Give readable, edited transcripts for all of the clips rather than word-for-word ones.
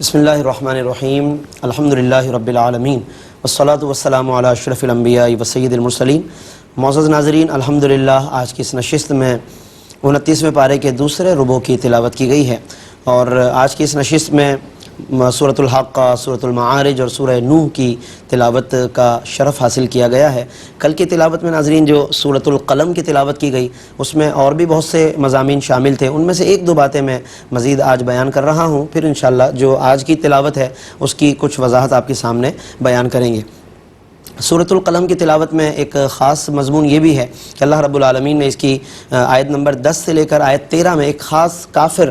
بسم اللہ الرحمن الرحیم الحمدللہ رب العالمین والصلاة والسلام علی اشرف الانبیاء وسید المرسلین۔ معزز ناظرین، الحمدللہ آج کی اس نشست میں 29ویں پارے کے دوسرے ربع کی تلاوت کی گئی ہے، اور آج کی اس نشست میں سورۃ الحاقہ، سورۃ المعارج اور سورہ نوح کی تلاوت کا شرف حاصل کیا گیا ہے۔ کل کی تلاوت میں ناظرین جو سورۃ القلم کی تلاوت کی گئی، اس میں اور بھی بہت سے مضامین شامل تھے، ان میں سے ایک دو باتیں میں مزید آج بیان کر رہا ہوں، پھر انشاءاللہ جو آج کی تلاوت ہے اس کی کچھ وضاحت آپ کے سامنے بیان کریں گے۔ سورۃ القلم کی تلاوت میں ایک خاص مضمون یہ بھی ہے کہ اللہ رب العالمین نے اس کی آیت نمبر 10 سے لے کر آیت 13 میں ایک خاص کافر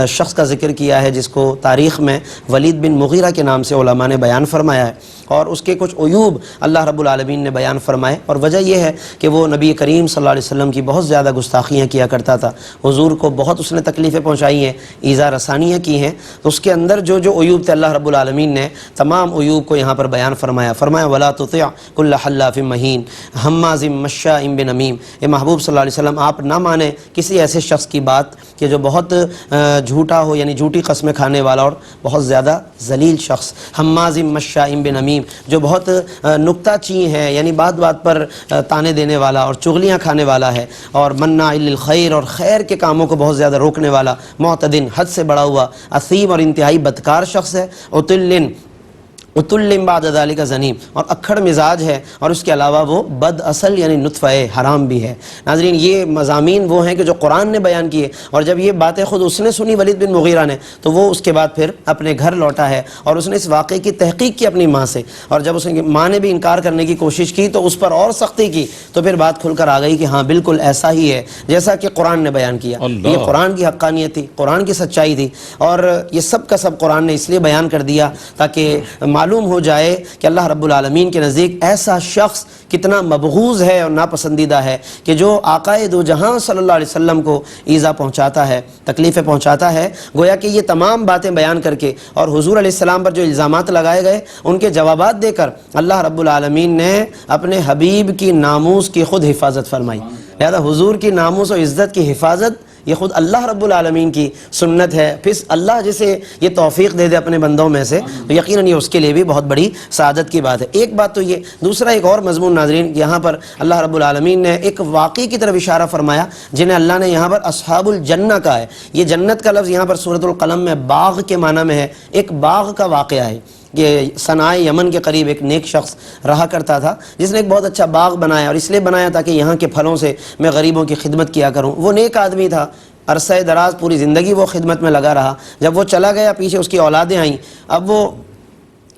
شخص کا ذکر کیا ہے، جس کو تاریخ میں ولید بن مغیرہ کے نام سے علماء نے بیان فرمایا ہے، اور اس کے کچھ عیوب اللہ رب العالمین نے بیان فرمائے، اور وجہ یہ ہے کہ وہ نبی کریم صلی اللہ علیہ وسلم کی بہت زیادہ گستاخیاں کیا کرتا تھا، حضور کو بہت اس نے تکلیفیں پہنچائی ہیں، ایذا رسانیاں کی ہیں، تو اس کے اندر جو عیوب تھے اللہ رب العالمین نے تمام عیوب کو یہاں پر بیان فرمایا ولا تطع کل حلاف مہین ہماز مشاء بنمیم۔ اے محبوب صلی اللہ علیہ وسلم، آپ نہ مانیں کسی ایسے شخص کی بات کہ جو بہت جھوٹا ہو، یعنی جھوٹی قسمیں کھانے والا اور بہت زیادہ ذلیل شخص، ہماز مشاء بنمیم، جو بہت نکتہ چین ہے، یعنی بات بات پر تانے دینے والا اور چغلیاں کھانے والا ہے، اور مناع للخیر، اور خیر کے کاموں کو بہت زیادہ روکنے والا، معتدن، حد سے بڑا ہوا، اثیم اور انتہائی بدکار شخص ہے، اتلم بعد ذالک زنیم، اور اکھڑ مزاج ہے، اور اس کے علاوہ وہ بد اصل یعنی نطفہ حرام بھی ہے۔ ناظرین، یہ مضامین وہ ہیں کہ جو قرآن نے بیان کیے، اور جب یہ باتیں خود اس نے سنی ولید بن مغیرہ نے، تو وہ اس کے بعد پھر اپنے گھر لوٹا ہے، اور اس نے اس واقعے کی تحقیق کی اپنی ماں سے، اور جب اس کی ماں نے بھی انکار کرنے کی کوشش کی تو اس پر اور سختی کی، تو پھر بات کھل کر آ گئی کہ ہاں بالکل ایسا ہی ہے جیسا کہ قرآن نے بیان کیا۔ یہ قرآن کی حقانیت تھی، قرآن کی سچائی تھی، اور یہ سب کا سب قرآن نے اس لیے بیان کر دیا تاکہ معلوم ہو جائے کہ اللہ رب العالمین کے نزدیک ایسا شخص کتنا مبغوض ہے اور ناپسندیدہ ہے کہ جو آقائے دو جہاں صلی اللہ علیہ وسلم کو ایذا پہنچاتا ہے، تکلیفیں پہنچاتا ہے۔ گویا کہ یہ تمام باتیں بیان کر کے اور حضور علیہ السلام پر جو الزامات لگائے گئے ان کے جوابات دے کر اللہ رب العالمین نے اپنے حبیب کی ناموس کی خود حفاظت فرمائی۔ لہذا حضور کی ناموس و عزت کی حفاظت یہ خود اللہ رب العالمین کی سنت ہے، پھر اللہ جسے یہ توفیق دے دے اپنے بندوں میں سے تو یقیناً یہ اس کے لیے بھی بہت بڑی سعادت کی بات ہے۔ ایک بات تو یہ، دوسرا ایک اور مضمون ناظرین، یہاں پر اللہ رب العالمین نے ایک واقعے کی طرف اشارہ فرمایا جنہیں اللہ نے یہاں پر اصحاب الجنہ کہا ہے۔ یہ جنت کا لفظ یہاں پر سورۃ القلم میں باغ کے معنی میں ہے، ایک باغ کا واقعہ ہے کہ صنعاء یمن کے قریب ایک نیک شخص رہا کرتا تھا، جس نے ایک بہت اچھا باغ بنایا، اور اس لیے بنایا تاکہ یہاں کے پھلوں سے میں غریبوں کی خدمت کیا کروں۔ وہ نیک آدمی تھا، عرصہ دراز پوری زندگی وہ خدمت میں لگا رہا۔ جب وہ چلا گیا، پیچھے اس کی اولادیں آئیں، اب وہ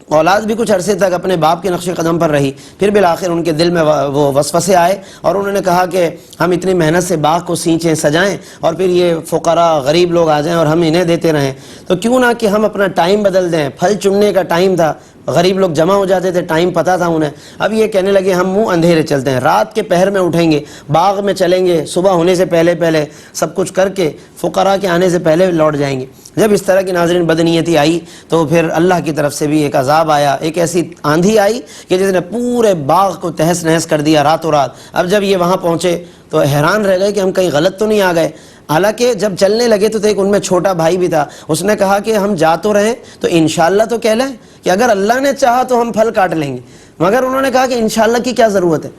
اولاد بھی کچھ عرصے تک اپنے باپ کے نقش قدم پر رہی، پھر بالآخر ان کے دل میں وہ وسوسے آئے، اور انہوں نے کہا کہ ہم اتنی محنت سے باغ کو سینچیں، سجائیں، اور پھر یہ فقراء غریب لوگ آ جائیں اور ہم انہیں دیتے رہیں، تو کیوں نہ کہ ہم اپنا ٹائم بدل دیں۔ پھل چننے کا ٹائم تھا، غریب لوگ جمع ہو جاتے تھے، ٹائم پتہ تھا انہیں۔ اب یہ کہنے لگے ہم منہ اندھیرے چلتے ہیں، رات کے پہر میں اٹھیں گے، باغ میں چلیں گے، صبح ہونے سے پہلے سب کچھ کر کے فقراء کے آنے سے پہلے لوٹ جائیں گے۔ جب اس طرح کی ناظرین بدنیتی آئی تو پھر اللہ کی طرف سے بھی ایک عذاب آیا، ایک ایسی آندھی آئی کہ جس نے پورے باغ کو تہس نہس کر دیا راتوں رات۔ اب جب یہ وہاں پہنچے تو حیران رہ گئے کہ ہم کہیں غلط تو نہیں آ گئے، حالانکہ جب چلنے لگے تو ایک ان میں چھوٹا بھائی بھی تھا، اس نے کہا کہ ہم جا تو رہیں تو انشاءاللہ تو کہہ لیں کہ اگر اللہ نے چاہا تو ہم پھل کاٹ لیں گے، مگر انہوں نے کہا کہ انشاءاللہ کی کیا ضرورت ہے،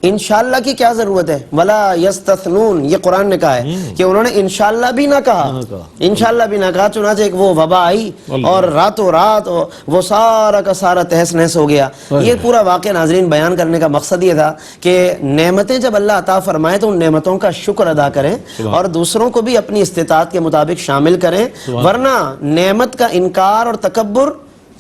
انشاءاللہ کی کیا ضرورت ہے، ولا یستثنون، یہ قرآن نے کہا ہے کہ انہوں نے انشاءاللہ بھی نہ کہا، انشاءاللہ بھی نہ کہا، چنانچہ ایک وہ وبا آئی اور راتوں رات وہ سارا کا سارا تہس نہس ہو گیا۔ یہ پورا واقعہ ناظرین بیان کرنے کا مقصد یہ تھا کہ نعمتیں جب اللہ عطا فرمائے تو ان نعمتوں کا شکر ادا کریں اور دوسروں کو بھی اپنی استطاعت کے مطابق شامل کریں، ورنہ نعمت کا انکار اور تکبر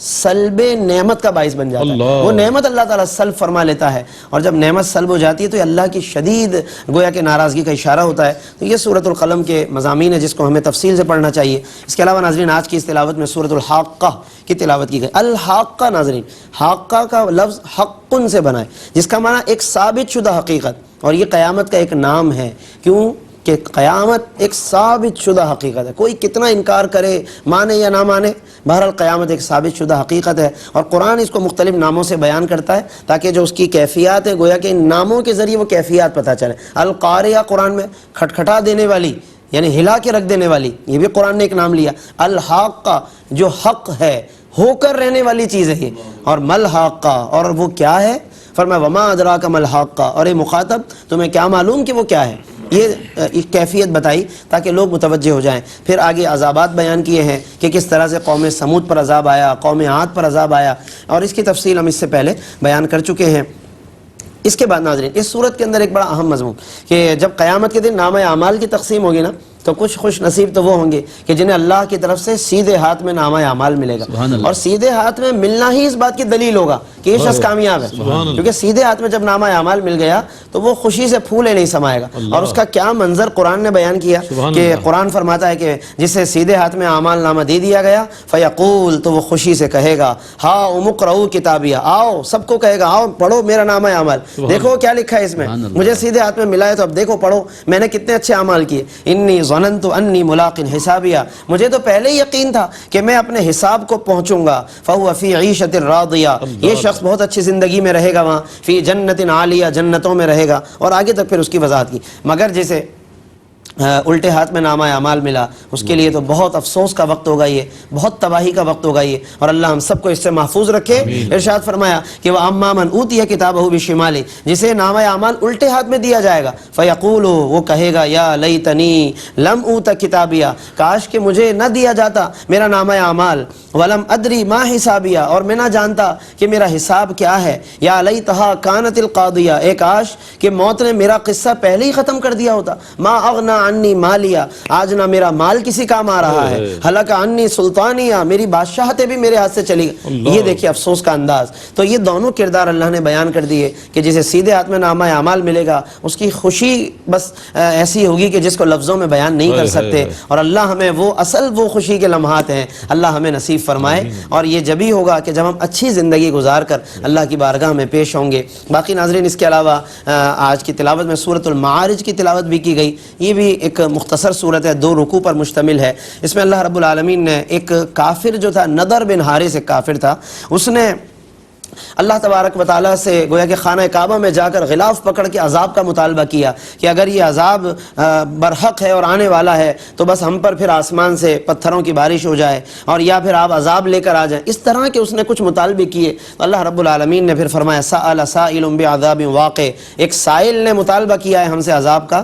سلب نعمت کا باعث بن جاتا ہے۔ وہ نعمت اللہ تعالیٰ سلب فرما لیتا ہے، اور جب نعمت سلب ہو جاتی ہے تو یہ اللہ کی شدید گویا کہ ناراضگی کا اشارہ ہوتا ہے۔ تو یہ سورۃ القلم کے مضامین ہے جس کو ہمیں تفصیل سے پڑھنا چاہیے۔ اس کے علاوہ ناظرین آج کی اس تلاوت میں سورۃ الحاقہ کی تلاوت کی گئی۔ الحاقہ ناظرین، حاقہ کا لفظ حقن سے بنا ہے، جس کا معنی ایک ثابت شدہ حقیقت، اور یہ قیامت کا ایک نام ہے۔ کیوں کہ قیامت ایک ثابت شدہ حقیقت ہے، کوئی کتنا انکار کرے، مانے یا نہ مانے، بہرحال قیامت ایک ثابت شدہ حقیقت ہے، اور قرآن اس کو مختلف ناموں سے بیان کرتا ہے تاکہ جو اس کی کیفیات ہے گویا کہ ان ناموں کے ذریعے وہ کیفیات پتہ چلے۔ القاریہ قرآن میں کھٹکھٹا دینے والی، یعنی ہلا کے رکھ دینے والی، یہ بھی قرآن نے ایک نام لیا. الحاقہ جو حق ہے، ہو کر رہنے والی چیز ہے یہ. اور مل حاقہ، اور وہ کیا ہے؟ فرمایا وما ادراک مل حاقہ، اور اے مخاطب تمہیں کیا معلوم کہ وہ کیا ہے. یہ ایک کیفیت بتائی تاکہ لوگ متوجہ ہو جائیں. پھر آگے عذابات بیان کیے ہیں کہ کس طرح سے قوم سمود پر عذاب آیا، قوم عاد پر عذاب آیا، اور اس کی تفصیل ہم اس سے پہلے بیان کر چکے ہیں. اس کے بعد ناظرین اس صورت کے اندر ایک بڑا اہم مضمون کہ جب قیامت کے دن نامہ اعمال کی تقسیم ہوگی نا، تو کچھ خوش نصیب تو وہ ہوں گے کہ جنہیں اللہ کی طرف سے سیدھے ہاتھ میں نامہ اعمال ملے گا. اور سیدھے ہاتھ میں ملنا ہی اس بات کی دلیل ہوگا کہ یہ شخص کامیاب ہے، کیونکہ سیدھے ہاتھ میں جب نامہ اعمال مل گیا تو وہ خوشی سے پھولے نہیں سمائے گا. اور اس کا کیا منظر قرآن نے بیان کیا کہ قرآن فرماتا ہے کہ جسے سیدھے ہاتھ میں اعمال نامہ دے دیا گیا فیقول، تو وہ خوشی سے کہے گا ہاں اقرؤوا کتابیہ، آؤ، سب کو کہے گا آؤ پڑھو میرا نامہ اعمال، دیکھو کیا لکھا ہے اس میں، مجھے سیدھے ہاتھ میں ملا ہے تو اب دیکھو پڑھو میں نے کتنے اچھے اعمال کیے. انی ظننت انی ملاق حسابیہ، مجھے تو پہلے ہی یقین تھا کہ میں اپنے حساب کو پہنچوں گا. فہو فی عیشۃ راضیہ، یہ شخص بہت اچھی زندگی میں رہے گا، وہاں فی جنت عالیہ، جنتوں میں رہے گا. اور آگے تک پھر اس کی وضاحت کی. مگر جسے الٹے ہاتھ میں نامہ اعمال ملا اس کے لیے تو بہت افسوس کا وقت ہوگا، یہ بہت تباہی کا وقت ہوگا یہ. اور اللہ ہم سب کو اس سے محفوظ رکھے. ارشاد فرمایا کہ وَأَمَّا مَنْ أُوتِيَ كِتَابَهُ بِشِمَالِهِ، جسے نامہ اعمال الٹے ہاتھ میں دیا جائے گا فَيَقُولُ، وہ کہے گا یا لیتنی لم اوت کتابیہ، کاش کہ مجھے نہ دیا جاتا میرا نامہ اعمال، ولم ادری ما حسابیہ، اور میں نہ جانتا کہ میرا حساب کیا ہے. یا لیتہا کانت القاضیہ، اے کاش کہ موت نے میرا قصہ پہلے ہی ختم کر دیا ہوتا. ما اغنا عنی مالیہ، آج نہ میرا مال کسی کام آ رہا ہے. ہلک عنی سلطانیہ، میری بادشاہتیں بھی میرے ہاتھ سے چلی گئی. یہ دیکھیے افسوس کا انداز. تو یہ دونوں کردار اللہ نے بیان کر دیے کہ جسے سیدھے ہاتھ میں نامہ اعمال ملے گا اس کی خوشی بس ایسی ہوگی کہ جس کو لفظوں میں بیان نہیں کر سکتے. اور اللہ ہمیں وہ خوشی کے لمحات ہیں اللہ ہمیں نصیب فرمائے. اور یہ جبھی ہوگا کہ جب ہم اچھی زندگی گزار کر اللہ کی بارگاہ میں پیش ہوں گے. باقی ناظرین اس کے علاوہ آج کی تلاوت میں سورۃ المعارج کی تلاوت بھی کی گئی. یہ بھی ایک مختصر صورت ہے، 2 رکوع پر مشتمل ہے. اس میں اللہ رب العالمین نے ایک کافر جو تھا، نضر بن حارث ایک کافر تھا، اس نے اللہ تبارک و تعالیٰ سے گویا کہ خانہ کعبہ میں جا کر غلاف پکڑ کے عذاب کا مطالبہ کیا کہ اگر یہ عذاب برحق ہے اور آنے والا ہے تو بس ہم پر پھر آسمان سے پتھروں کی بارش ہو جائے، اور یا پھر آپ عذاب لے کر آ جائیں. اس طرح کے اس نے کچھ مطالبے کیے تو اللہ رب العالمین نے پھر فرمایا سأل سائل بعذاب واقع، ایک سائل نے مطالبہ کیا ہے ہم سے عذاب کا.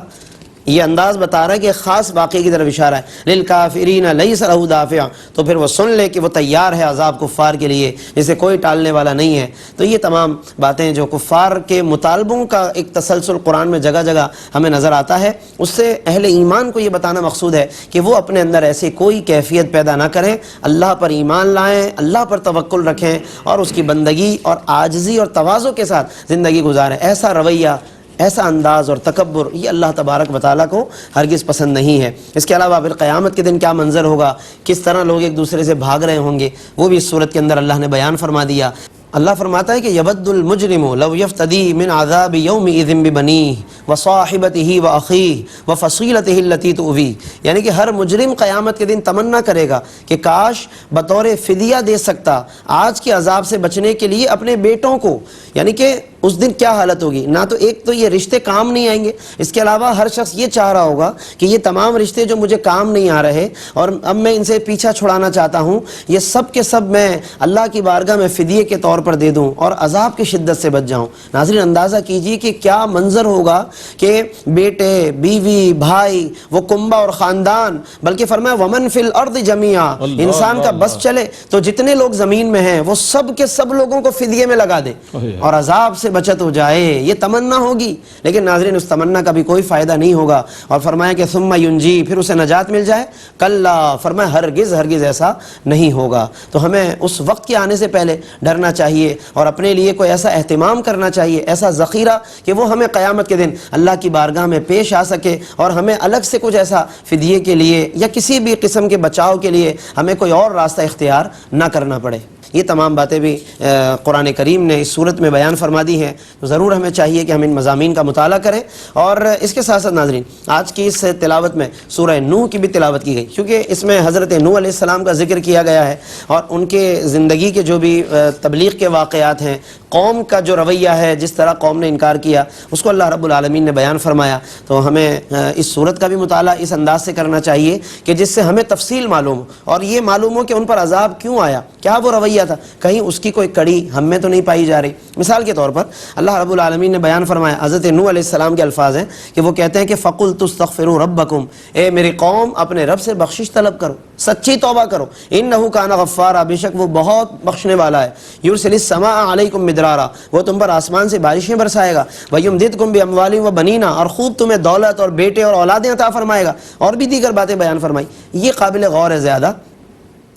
یہ انداز بتا رہا ہے کہ خاص واقعے کی طرف اشارہ ہے. للکافرین لیس لہ دافع، تو پھر وہ سن لے کہ وہ تیار ہے عذاب کفار کے لیے جسے کوئی ٹالنے والا نہیں ہے. تو یہ تمام باتیں جو کفار کے مطالبوں کا ایک تسلسل قرآن میں جگہ جگہ ہمیں نظر آتا ہے، اس سے اہل ایمان کو یہ بتانا مقصود ہے کہ وہ اپنے اندر ایسی کوئی کیفیت پیدا نہ کریں، اللہ پر ایمان لائیں، اللہ پر توکل رکھیں اور اس کی بندگی اور عاجزی اور تواضع کے ساتھ زندگی گزاریں. ایسا رویہ، ایسا انداز اور تکبر یہ اللہ تبارک و تعالیٰ کو ہرگز پسند نہیں ہے. اس کے علاوہ پھر قیامت کے دن کیا منظر ہوگا، کس طرح لوگ ایک دوسرے سے بھاگ رہے ہوں گے، وہ بھی اس صورت کے اندر اللہ نے بیان فرما دیا. اللہ فرماتا ہے کہ یود المجرم لو یفتدی من عذاب یومئذ ببنیہ وصاحبتہ واخیہ وفصیلتہ التی تؤویہ، یعنی کہ ہر مجرم قیامت کے دن تمنا کرے گا کہ کاش بطور فدیہ دے سکتا آج کے عذاب سے بچنے کے لیے اپنے بیٹوں کو. یعنی کہ اس دن کیا حالت ہوگی، نہ تو ایک تو یہ رشتے کام نہیں آئیں گے، اس کے علاوہ ہر شخص یہ چاہ رہا ہوگا کہ یہ تمام رشتے جو مجھے کام نہیں آ رہے اور اب میں ان سے پیچھا چھڑانا چاہتا ہوں، یہ سب کے سب میں اللہ کی بارگاہ میں فدیے کے طور پر دے دوں اور عذاب کی شدت سے بچ جاؤں. ناظرین اندازہ کیجئے کہ کیا منظر ہوگا کہ بیٹے، بیوی، بھائی، وہ کنبہ اور خاندان، بلکہ فرمایا ومن فی الارض جمیعا، انسان کا بس چلے تو جتنے لوگ زمین میں ہیں وہ سب کے سب لوگوں کو فدیے میں لگا دے اور عذاب سے بچت ہو جائے. یہ تمنا ہوگی، لیکن ناظرین اس تمنا کا بھی کوئی فائدہ نہیں ہوگا. اور فرمایا کہ ثم ینجی، پھر اسے نجات مل جائے. کلا، فرمایا ہرگز ہرگز ایسا نہیں ہوگا. تو ہمیں اس وقت کے آنے سے پہلے ڈرنا چاہیے اور اپنے لیے کوئی ایسا اہتمام کرنا چاہیے، ایسا ذخیرہ کہ وہ ہمیں قیامت کے دن اللہ کی بارگاہ میں پیش آ سکے اور ہمیں الگ سے کچھ ایسا فدیے کے لیے یا کسی بھی قسم کے بچاؤ کے لیے ہمیں کوئی اور راستہ اختیار نہ کرنا پڑے. یہ تمام باتیں بھی قرآن کریم نے اس صورت میں بیان فرما دی ہیں. تو ضرور ہمیں چاہیے کہ ہم ان مضامین کا مطالعہ کریں. اور اس کے ساتھ ساتھ ناظرین آج کی اس تلاوت میں سورہ نوح کی بھی تلاوت کی گئی، کیونکہ اس میں حضرت نوح علیہ السلام کا ذکر کیا گیا ہے اور ان کے زندگی کے جو بھی تبلیغ کے واقعات ہیں، قوم کا جو رویہ ہے، جس طرح قوم نے انکار کیا اس کو اللہ رب العالمین نے بیان فرمایا. تو ہمیں اس صورت کا بھی مطالعہ اس انداز سے کرنا چاہیے کہ جس سے ہمیں تفصیل معلوم ہو اور یہ معلوم ہو کہ ان پر عذاب کیوں آیا، کیا وہ رویہ تھا، کہیں اس کی کوئی کڑی ہم میں تو نہیں پائی جا رہی. مثال کے طور پر اللہ رب العالمین نے بیان فرمایا، حضرت نوح علیہ السلام کے الفاظ ہیں کہ وہ کہتے ہیں کہ فَقُلْتُ اسْتَغْفِرُوا رَبَّكُمْ، اے میری قوم اپنے رب سے بخشش طلب کرو، سچی توبہ کرو. إِنَّهُ كَانَ غَفَّارًا، بے شک وہ بہت بخشنے والا ہے. يُرْسِلِ السَّمَاءَ عَلَيْكُمْ مِدْرَارًا، وہ تم پر آسمان سے بارشیں برسائے گا. وَيُمْدِدْكُمْ بِأَمْوَالٍ وَبَنِينَ، اور خوب تمہیں دولت اور بیٹے اور اولادیں عطا فرمائے گا. اور بھی دیگر باتیں بیان فرمائی. یہ قابل غور ہے زیادہ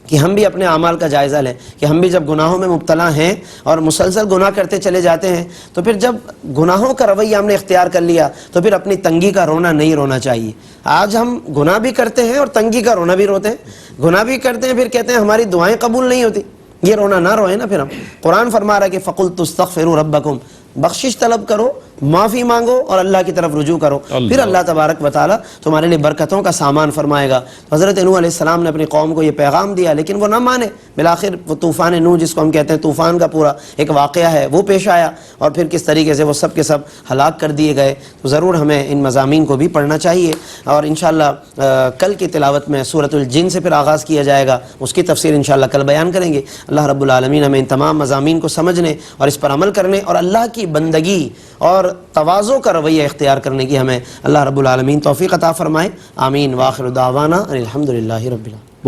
کہ ہم بھی اپنے اعمال کا جائزہ لیں کہ ہم بھی جب گناہوں میں مبتلا ہیں اور مسلسل گناہ کرتے چلے جاتے ہیں تو پھر جب گناہوں کا رویہ ہم نے اختیار کر لیا تو پھر اپنی تنگی کا رونا نہیں رونا چاہیے. آج ہم گناہ بھی کرتے ہیں اور تنگی کا رونا بھی روتے ہیں. گناہ بھی کرتے ہیں پھر کہتے ہیں ہماری دعائیں قبول نہیں ہوتی. یہ رونا نہ روئے نا. پھر ہم قرآن فرما رہا ہے کہ فَقُلْتُ اسْتَغْفِرُوا رَبَّكُمْ، بخشش طلب کرو، معافی مانگو اور اللہ کی طرف رجوع کرو. پھر اللہ تبارک و تعالیٰ تمہارے لیے برکتوں کا سامان فرمائے گا. حضرت نوح علیہ السلام نے اپنی قوم کو یہ پیغام دیا لیکن وہ نہ مانے. بالآخر وہ طوفان نوح جس کو ہم کہتے ہیں طوفان کا پورا ایک واقعہ ہے وہ پیش آیا اور پھر کس طریقے سے وہ سب کے سب ہلاک کر دیے گئے. تو ضرور ہمیں ان مضامین کو بھی پڑھنا چاہیے. اور انشاءاللہ کل کی تلاوت میں سورۃ الجن سے پھر آغاز کیا جائے گا، اس کی تفسیر انشاءاللہ کل بیان کریں گے. اللہ رب العالمین ہمیں ان تمام مضامین کو سمجھنے اور اس پر عمل کرنے اور اللہ کی بندگی اور تواضع کا رویہ اختیار کرنے کی ہمیں اللہ رب العالمین توفیق عطا فرمائے. آمین. وآخر دعوانا ان الحمد للہ رب العالمین.